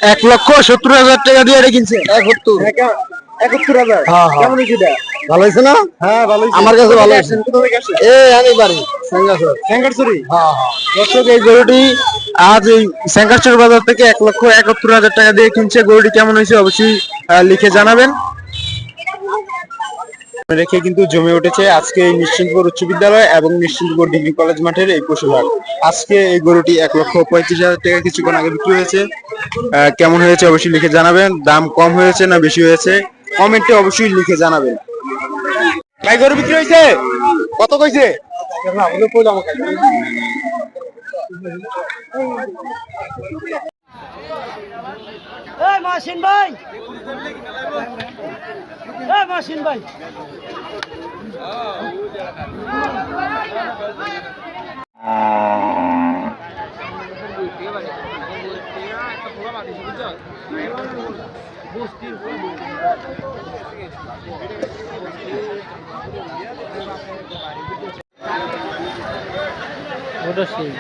1,70,000 টাকা দিয়ে এটা কিনছে। 71 71,000। হ্যাঁ, হ্যাঁ। কেমন হয়েছে এটা? ভালো হয়েছে না? হ্যাঁ ভালো হয়েছে। আমার কাছে ভালো কোথা থেকে হয়েছে। আসছেন? কোথা থেকে আসছেন? আমি বাড়ি সেঙ্গাসর। ট্যাঙ্গারছড়ি। হ্যাঁ, হ্যাঁ। দর্শক এই গরুটি আজ এই সেঙ্গারচর বাজার থেকে 1,71,000 টাকা দিয়ে কিনছে। গরুটি কেমন হয়েছে অবশ্যই লিখে জানাবেন। রেখে কিন্তু জমে উঠেছে আজকে এই নিশ্চিন্তপুর উচ্চ বিদ্যালয় এবং নিশ্চিন্তপুর ডিগ্রি কলেজ মাঠের এই পশুহাট। আজকে এই গরুটি 1,35,000 টাকা কিছুক্ষণ আগে বিক্রি হয়েছে। কেমন হয়েছে অবশ্যই লিখে জানাবেন। দাম কম হয়েছে না বেশি হয়েছে কমেন্টে অবশ্যই লিখে জানাবেন। ভাই গরু বিক্রি হয়েছে? কত কইছে? মাসিন ভাই, মাসিন ভাই, ওটা সেই